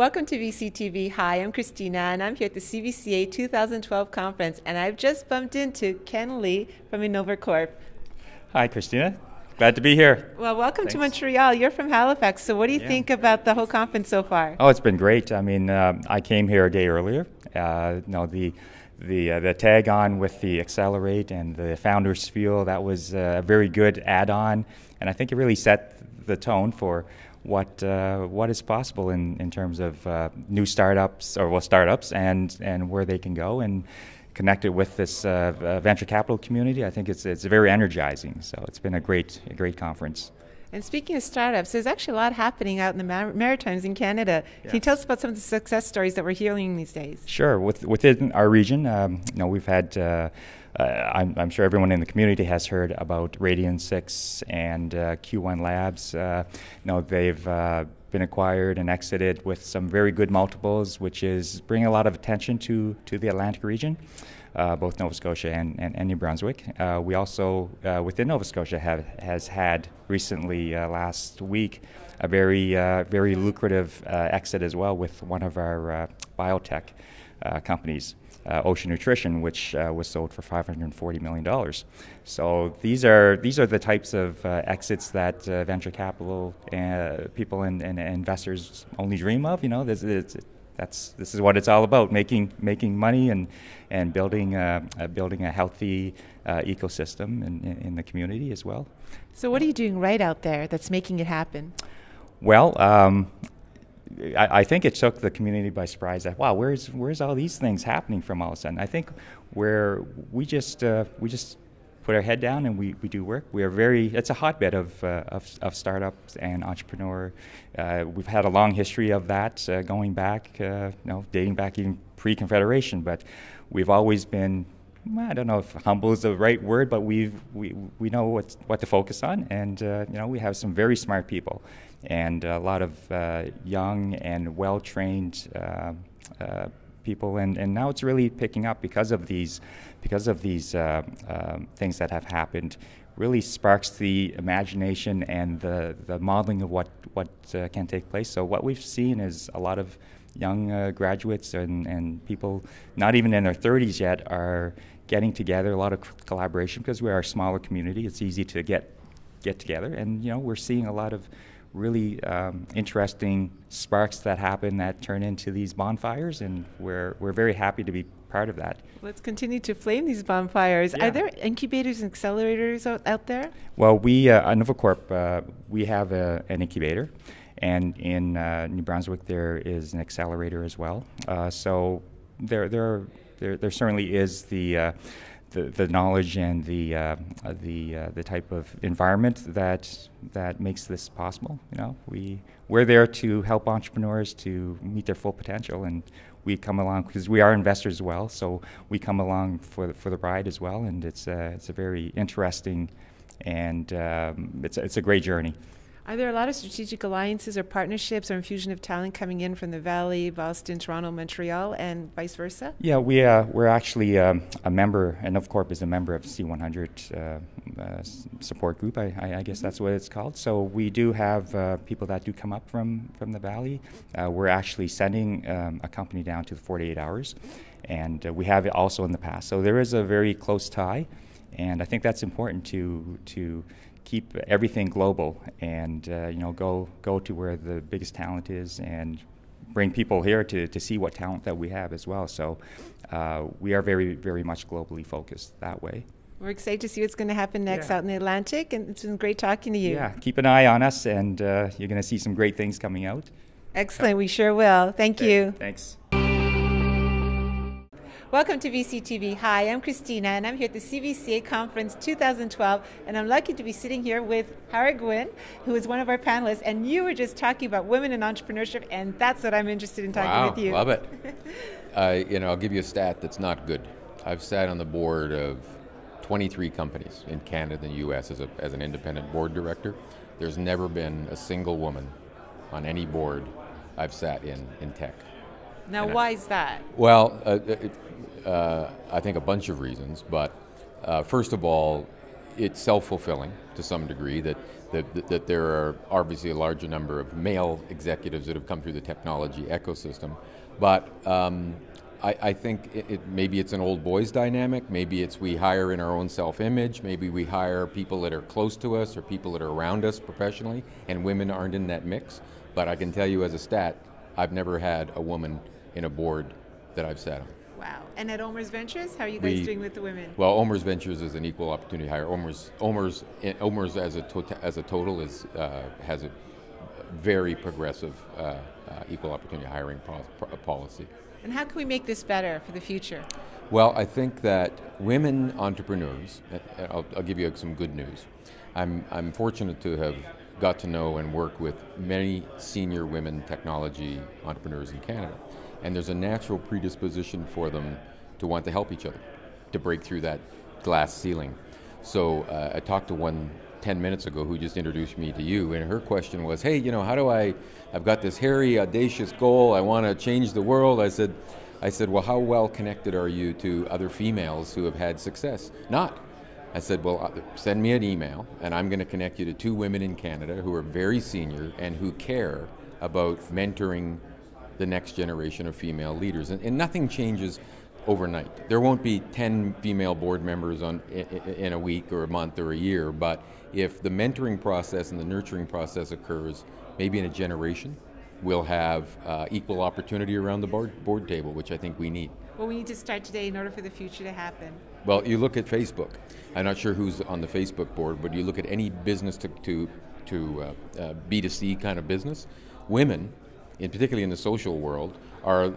Welcome to VCTV. Hi, I'm Kristina, and I'm here at the CVCA 2012 conference, and I've just bumped into Ken Lee from Innovacorp. Hi, Kristina. Glad to be here. Well, welcome to Montreal. You're from Halifax, so what do you think about the whole conference so far? Oh, it's been great. I mean, I came here a day earlier. The tag on with the Accelerate and the Founders Feel, that was a very good add-on, and I think it really set the tone for what is possible in terms of new startups, and where they can go, and connected with this venture capital community. I think it's very energizing. So it's been a great conference. And speaking of startups, there's actually a lot happening out in the Maritimes in Canada. Yes. Can you tell us about some of the success stories that we're hearing these days? Sure. Within our region, we've had. I'm sure everyone in the community has heard about Omers CIX and Q1 Labs. They've been acquired and exited with some very good multiples, which is bringing a lot of attention to the Atlantic region, both Nova Scotia and New Brunswick. We also, within Nova Scotia, has had recently, last week, a very lucrative exit as well with one of our biotech companies, Ocean Nutrition, which was sold for $540 million. So these are the types of exits that venture capital people and investors only dream of. This is what it's all about: making money and building a healthy ecosystem in the community as well. So what are you doing right out there that's making it happen? Well, I think it took the community by surprise that, wow, where's all these things happening from all of a sudden? I think where we just put our head down and we do work. It's a hotbed of startups and entrepreneur. We've had a long history of that going back, dating back even pre-Confederation, but we've always been, I don't know if humble is the right word, but we know what to focus on, and we have some very smart people and a lot of young and well-trained people, and now it's really picking up because of these things that have happened. Really sparks the imagination and the modeling of what can take place. So what we've seen is a lot of young graduates and people not even in their 30s yet are getting together, a lot of collaboration, because we are a smaller community. It's easy to get together, and we're seeing a lot of really interesting sparks that happen that turn into these bonfires, and we're very happy to be part of that. Let's continue to flame these bonfires. Yeah. Are there incubators and accelerators out there? Well, we at Innovacorp, we have an incubator, and in New Brunswick there is an accelerator as well. So there certainly is the knowledge and the type of environment that makes this possible. We're there to help entrepreneurs to meet their full potential, and we come along because we are investors as well. So we come along for the ride as well, and it's a very interesting and it's a great journey. Are there a lot of strategic alliances or partnerships or infusion of talent coming in from the Valley, Boston, Toronto, Montreal, and vice versa? Yeah, we're actually a member, and Innovacorp is a member of C100 support group. I guess that's what it's called. So we do have people that do come up from the Valley. We're actually sending a company down to the 48 hours, and we have it also in the past. So there is a very close tie, and I think that's important to keep everything global and go to where the biggest talent is and bring people here to see what talent that we have as well. So we are very, very much globally focused that way. We're excited to see what's going to happen next out in the Atlantic, and it's been great talking to you. Yeah, keep an eye on us, and you're going to see some great things coming out. Excellent, we sure will. Thank you. Thanks. Welcome to VCTV. Hi, I'm Kristina, and I'm here at the CVCA Conference 2012, and I'm lucky to be sitting here with Howard Gwinn, who is one of our panelists, and you were just talking about women in entrepreneurship, and that's what I'm interested in talking with you. Love it. I'll give you a stat that's not good. I've sat on the board of 23 companies in Canada and the U.S. as an independent board director. There's never been a single woman on any board I've sat in tech. Now, why is that? Well, I think a bunch of reasons, but first of all, it's self-fulfilling to some degree that there are obviously a larger number of male executives that have come through the technology ecosystem, but I think maybe it's an old boys dynamic, maybe it's we hire in our own self-image, maybe we hire people that are close to us or people that are around us professionally, and women aren't in that mix. But I can tell you as a stat, I've never had a woman in a board that I've sat on. Wow. And at Omers Ventures, how are you guys doing with the women? Well, Omers Ventures is an equal opportunity hire. Omers as a total has a very progressive equal opportunity hiring policy. And how can we make this better for the future? Well, I think that women entrepreneurs, I'll give you some good news. I'm fortunate to have got to know and work with many senior women technology entrepreneurs in Canada. And there's a natural predisposition for them to want to help each other, to break through that glass ceiling. So I talked to one 10 minutes ago who just introduced me to you, and her question was, hey, how do I've got this hairy, audacious goal, I want to change the world. I said, well, how well connected are you to other females who have had success? Not. I said, well, send me an email, and I'm going to connect you to 2 women in Canada who are very senior and who care about mentoring the next generation of female leaders. And nothing changes overnight. There won't be 10 female board members in a week or a month or a year, but if the mentoring process and the nurturing process occurs maybe in a generation, we'll have equal opportunity around the board table, which I think we need. Well, we need to start today in order for the future to happen. Well, you look at Facebook. I'm not sure who's on the Facebook board, but you look at any business to B2C kind of business, women, particularly in the social world, are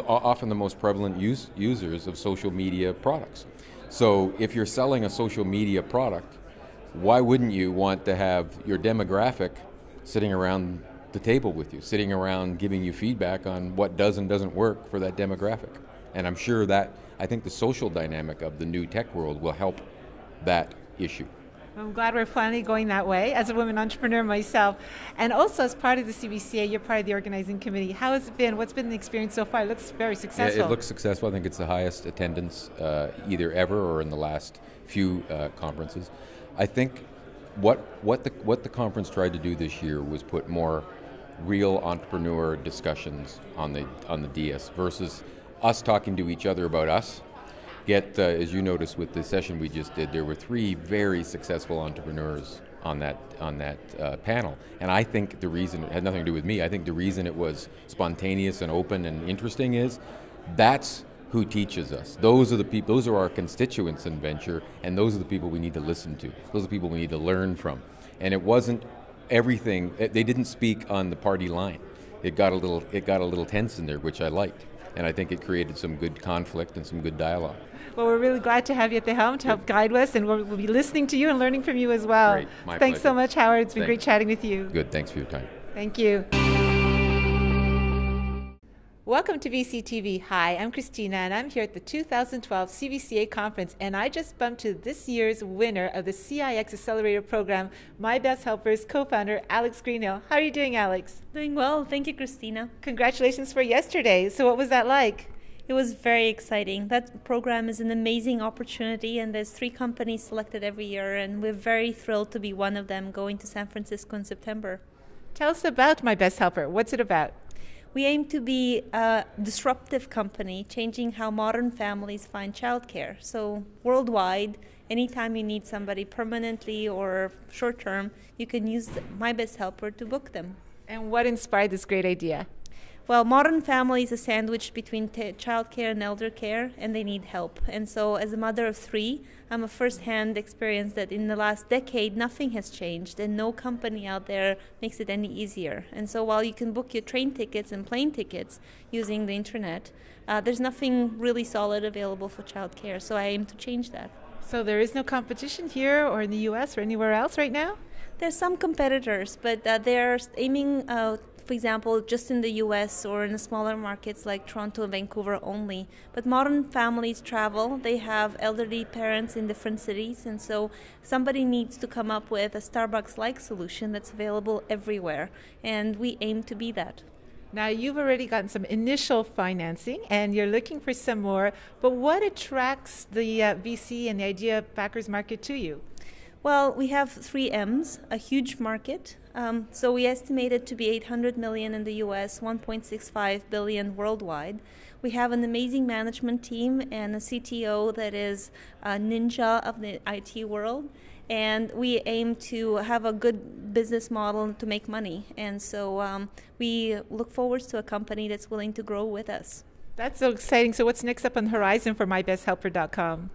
often the most prevalent users of social media products. So if you're selling a social media product, why wouldn't you want to have your demographic sitting around the table with you, sitting around giving you feedback on what does and doesn't work for that demographic? And I'm sure I think the social dynamic of the new tech world will help that issue. I'm glad we're finally going that way as a women entrepreneur myself. And also as part of the CVCA, you're part of the organizing committee. How has it been? What's been the experience so far? It looks very successful. Yeah, it looks successful. I think it's the highest attendance either ever or in the last few conferences. I think what the conference tried to do this year was put more real entrepreneur discussions on the DS versus us talking to each other about us. As you noticed with the session we just did, there were 3 very successful entrepreneurs on that panel. And I think the reason, it had nothing to do with me, I think the reason it was spontaneous and open and interesting is that's who teaches us. Those are the people, those are our constituents in venture, and those are the people we need to listen to. Those are the people we need to learn from. And it wasn't everything, they didn't speak on the party line. It got a little tense in there, which I liked. And I think it created some good conflict and some good dialogue. Well, we're really glad to have you at the helm to help guide us, and we'll be listening to you and learning from you as well. Great. My Thanks pleasure. so much, Howard. It's been great chatting with you. Good. Thanks for your time. Thank you. Welcome to VCTV. Hi, I'm Kristina, and I'm here at the 2012 CVCA conference, and I just bumped to this year's winner of the CIX Accelerator Program, MyBestHelper's co-founder, Alex Greenhill. How are you doing, Alex? Doing well. Thank you, Kristina. Congratulations for yesterday. So what was that like? It was very exciting. That program is an amazing opportunity, and there's 3 companies selected every year, and we're very thrilled to be one of them going to San Francisco in September. Tell us about MyBestHelper. What's it about? We aim to be a disruptive company, changing how modern families find childcare. So worldwide, anytime you need somebody permanently or short-term, you can use MyBestHelper to book them. And what inspired this great idea? Well, modern families are sandwiched between childcare and elder care, and they need help. And so as a mother of 3, I'm a first-hand experience that in the last decade, nothing has changed, and no company out there makes it any easier. And so while you can book your train tickets and plane tickets using the internet, there's nothing really solid available for childcare. So I aim to change that. So there is no competition here or in the U.S. or anywhere else right now? There's some competitors, but they're aiming for example, just in the U.S. or in the smaller markets like Toronto and Vancouver only. But modern families travel. They have elderly parents in different cities, and so somebody needs to come up with a Starbucks-like solution that's available everywhere, and we aim to be that. Now, you've already gotten some initial financing and you're looking for some more, but what attracts the VC and the idea backers market to you? Well, we have 3 M's, a huge market. So we estimate it to be 800 million in the US, 1.65 billion worldwide. We have an amazing management team and a CTO that is a ninja of the IT world. And we aim to have a good business model to make money. And so we look forward to a company that's willing to grow with us. That's so exciting. So what's next up on the horizon for MyBestHelper.com?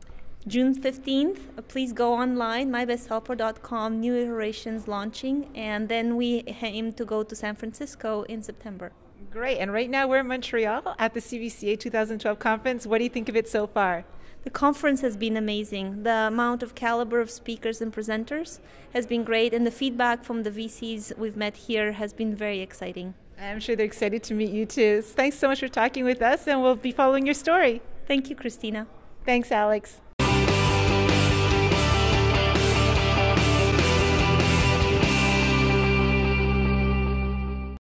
June 15th, please go online, MyBestHelper.com, new iterations launching, and then we aim to go to San Francisco in September. Great. And right now we're in Montreal at the CVCA 2012 conference. What do you think of it so far? The conference has been amazing. The amount of caliber of speakers and presenters has been great, and the feedback from the VCs we've met here has been very exciting. I'm sure they're excited to meet you too. Thanks so much for talking with us, and we'll be following your story. Thank you, Kristina. Thanks, Alex.